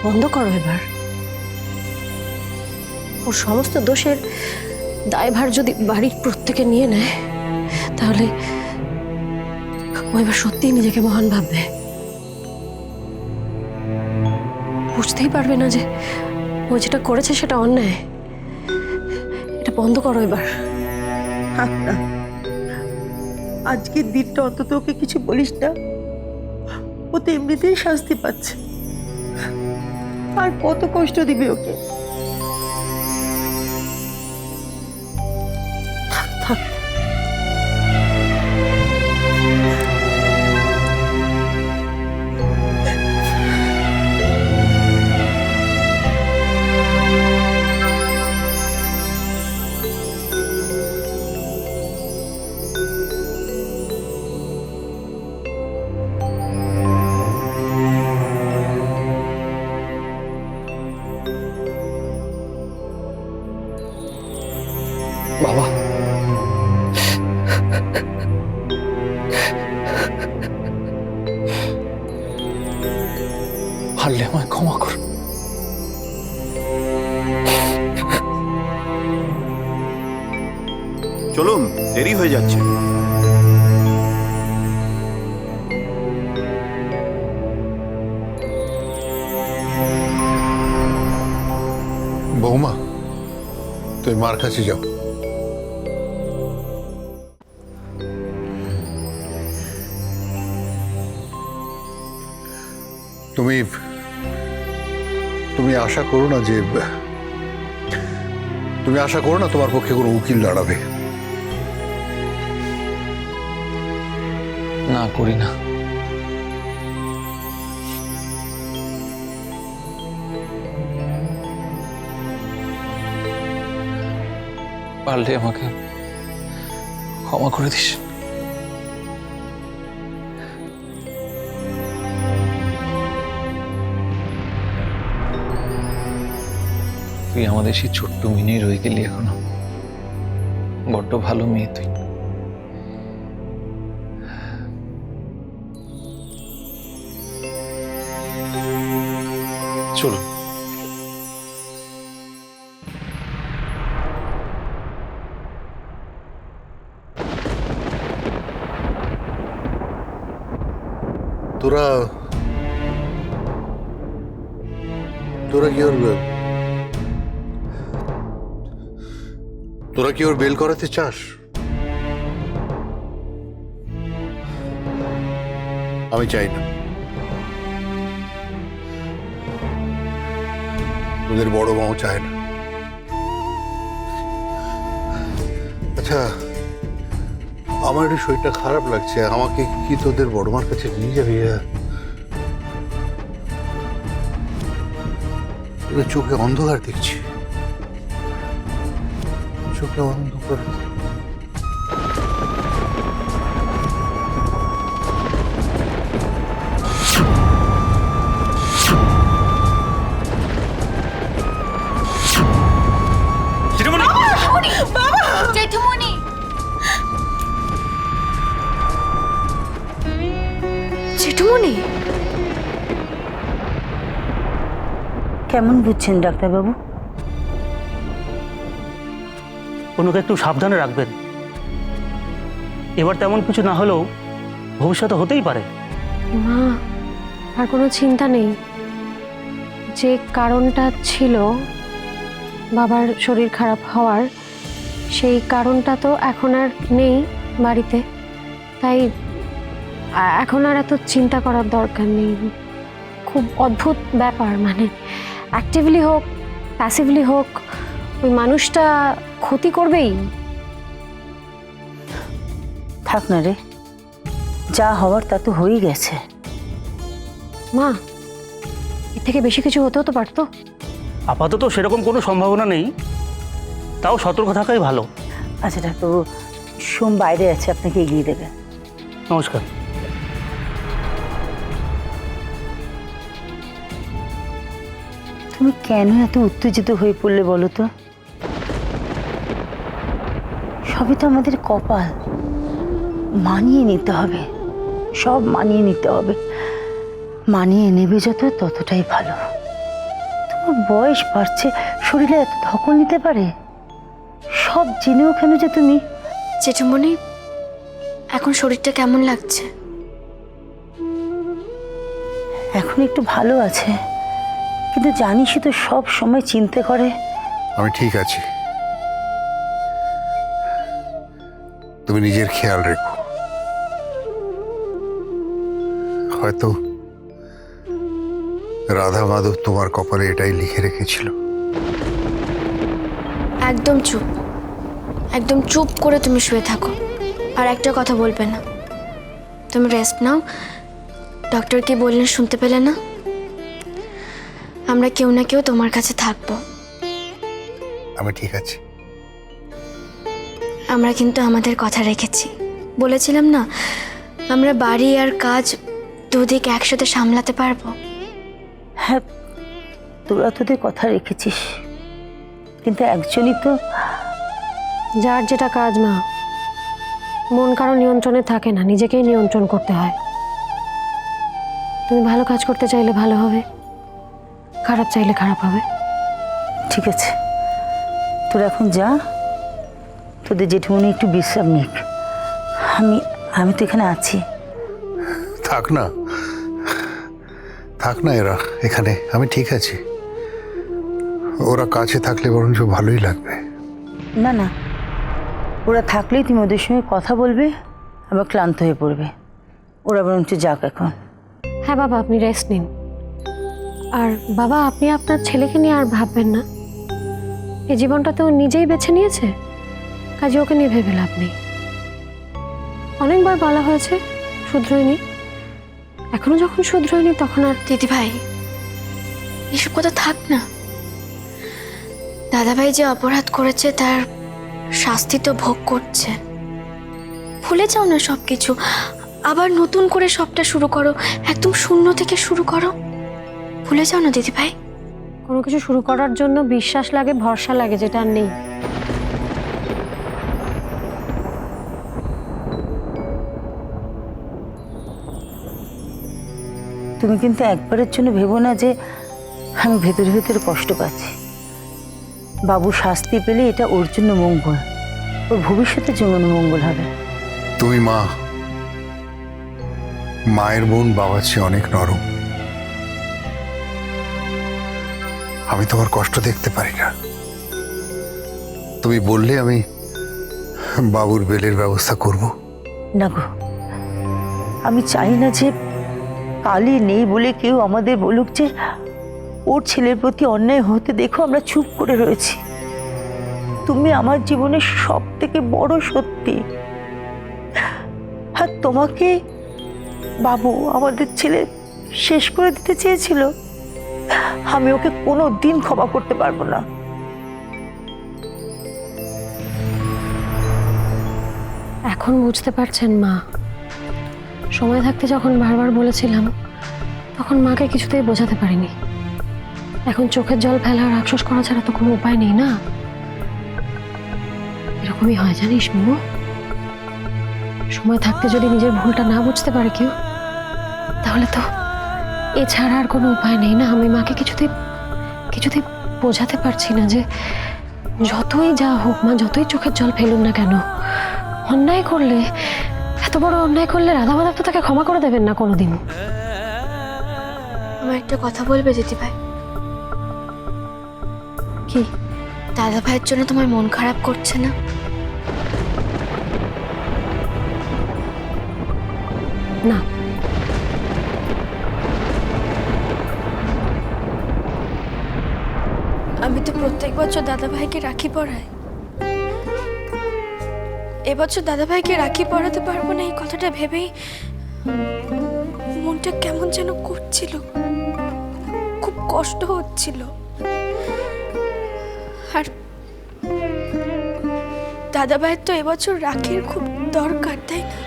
বন্ধ করো এবার। ওর সমস্ত দোষের দায়ভার যদি বাড়ির প্রত্যেকে নিয়ে নেয়, তাহলে ও এবার সত্যিই নিজেকে মহান ভাববে। বুঝতেই পারবে না যে ও যেটা করেছে সেটা অন্যায়। এটা বন্ধ করো এবার। থাক না, আজকের দিনটা অন্তত ওকে কিছু বলিস না। ও তো এমনিতেই শাস্তি পাচ্ছে, আর কত কষ্ট দিবে ওকে। থাক থাক। বাবা, পারলে আমায় ক্ষমা কর। চলুন, দেরি হয়ে যাচ্ছে। বৌমা, তুই মার কাছে যাও। তুমি তুমি আশা করো না যে তোমার পক্ষে কোনো উকিল দাঁড়াবে। না, করি না। পারলে আমাকে ক্ষমা করে দিস। তুই আমাদের সেই ছোট্ট মিনেই রয়ে গেলি এখনো। বড্ড ভালো মেয়ে তুই। চলো। তোরা কি ওর বেল করাতে চাস? আমি চাই না। তোদের বড় মাও চায় না। আচ্ছা, আমার একটু শরীরটা খারাপ লাগছে, আমাকে কি তোদের বড় মার কাছে নিয়ে যাবি? তোদের চোখে অন্ধকার দেখছি, চোখে অন্ধকার। জেঠুমনি, জেঠুমনি, কেমন বুঝছেন ডাক্তারবাবু? অনুকে একটু সাবধানে রাখবেন। এবার তেমন কিছু না হলেও ভবিষ্যতে হতেই পারে। মা, আর কোনো চিন্তা নেই। যে কারণটা ছিল বাবার শরীর খারাপ হওয়ার, সেই কারণটা তো এখন আর নেই বাড়িতে। তাই এখন আর এত চিন্তা করার দরকার নেই। খুব অদ্ভুত ব্যাপার, মানে অ্যাক্টিভলি হোক প্যাসিভলি হোক ওই মানুষটা ক্ষতি করবেই। থাক না রে, যা হওয়ার তা তো হয়েই গেছে। মা, এর থেকে বেশি কিছু হতেও তো পারতো। আপাতত সেরকম কোনো সম্ভাবনা নেই, তাও সতর্ক থাকাই ভালো। আচ্ছা ডাক্তারবাবু, সোম বাইরে আছে, আপনাকে এগিয়ে দেবে। নমস্কার। তুমি কেন এত উত্তেজিত হয়ে পড়লে বলো তো? সবই তো আমাদের কপাল, মানিয়ে নিতে হবে, সব মানিয়ে নিতে হবে। মানিয়ে নেবে যত ততটাই ভালো। ওর বয়স বাড়ছে, শরীরে এত ধকল নিতে পারে? সব জেনেও কেন যে তুমি? জেঠুমনি, এখন শরীরটা কেমন লাগছে? এখন একটু ভালো আছে, কিন্তু জানিসই তো সব সময় চিন্তা করে। আমি ঠিক আছি, তুমি নিজের খেয়াল রেখো। হয়তো রাধা মাধব তোমার কপালে এটাই লিখে রেখেছিল। একদম চুপ, একদম চুপ করে তুমি শুয়ে থাকো, আর একটা কথা বলবে না। তুমি রেস্ট নাও। ডক্টর কি বললেন শুনতে পেলে না? আমরা কেউ না কেউ তোমার কাছে থাকবো। আমি ঠিক আছি। আমরা কিন্তু আমাদের কথা রেখেছি। বলেছিলাম না, আমরা বাড়ি আর কাজ দুদিক একসাথে সামলাতে পারবো। হ্যাঁ, তোরা তোদের কথা রেখেছিস, কিন্তু একজনই তো। যার যেটা কাজ মা, মন কারো নিয়ন্ত্রণে থাকে না, নিজেকেই নিয়ন্ত্রণ করতে হয়। তুমি ভালো কাজ করতে চাইলে ভালো হবে, খারাপ চাইলে খারাপ হবে। ঠিক আছে, তোরা এখন যা, তোদের জেঠুমনি একটু বিশ্রাম নিক। আমি তো এখানে আছি। থাক না, থাক না এরা এখানে, আমি ঠিক আছি। ওরা কাছে থাকলে বরঞ্চ ভালোই লাগবে। না না, ওরা থাকলেই তুমি ওদের সঙ্গে কথা বলবে, আবার ক্লান্ত হয়ে পড়বে। ওরা বরঞ্চ যাক এখন। হ্যাঁ বাবা, আপনি রেস্ট নিন। আর বাবা, আপনি আপনার ছেলেকে নিয়ে আর ভাববেন না। এই জীবনটা তো ও নিজেই বেছে নিয়েছে, কাজে ওকে নিয়ে ভেবে লাভ নেই। অনেকবার বলা হয়েছে শুধরোয়নি, এখনো যখন শুধরোয়নি তখন আর। দিদি ভাই, এসব কথা থাক না। দাদাভাই যে অপরাধ করেছে তার শাস্তি তো ভোগ করছে। ভুলে যাও না সব কিছু, আবার নতুন করে সবটা শুরু করো, একদম শূন্য থেকে শুরু করো। ভুলে যাও না দিদি ভাই। কোনো কিছু শুরু করার জন্য বিশ্বাস লাগে, ভরসা লাগে, যেটা আর নেই। তুমি কিন্তু একবারের জন্য ভেবো না যে আমি ভেতরে ভেতরে কষ্ট পাচ্ছি। বাবু শাস্তি পেলে এটা ওর জন্য মঙ্গল, ওর ভবিষ্যতের জন্য মঙ্গল হবে। তুমি মা, মায়ের বোন বাবার চেয়ে অনেক নরম। আমি তোমার কষ্ট দেখতে পারি না। তুমি বললে আমি বাবুর বেলের ব্যবস্থা করব। না গো, আমি চাই না যে কালি নেই বলে কেউ আমাদের বলুক যে ওর ছেলের প্রতি অন্যায় হতে দেখো আমরা চুপ করে রয়েছি। তুমি আমার জীবনের সব থেকে বড় সত্যি। আর তোমাকে বাবু আমাদের ছেলে শেষ করে দিতে চেয়েছিল, আমি ওকে কোনো দিন ক্ষমা করতে পারবো না। এখন বুঝতে পারছেন মা, সময় থাকতে যখন বারবার বলেছিলাম তখন মাকে কিছুতেই বোঝাতে পারিনি। এখন চোখের জল ফেলা আর আফসোস করা ছাড়া তো কোনো উপায় নেই না। এরকমই হয় জানিস মিমু, সময় থাকতে যদি নিজের ভুলটা না বুঝতে পারে কেউ, তাহলে তো এছাড়া আর কোনো উপায় নেই না। আমি মাকে কিছুতেই বোঝাতে পারছি না যে যতই যা হোক মা, যতই চোখের জল ফেলুন না কেন, অন্যায় করলে, এত বড় অন্যায় করলে রাধা মাধব তো তাকে ক্ষমা করে দেবেন না কোনোদিন। আমার একটা কথা বলবে দিদি ভাই? কি? দাদা ভাইয়ের জন্য তোমার মন খারাপ করছে না? না, আমি তো প্রত্যেক বছর দাদা ভাইকে রাখি পরাই। এবছর দাদা ভাইকে রাখি পরাতে পারবো না, এই কথাটা ভেবেই মনটা কেমন যেন করছিল, খুব কষ্ট হচ্ছিল। আর দাদা ভাইয়ের তো এবছর রাখির খুব দরকার, তাই না?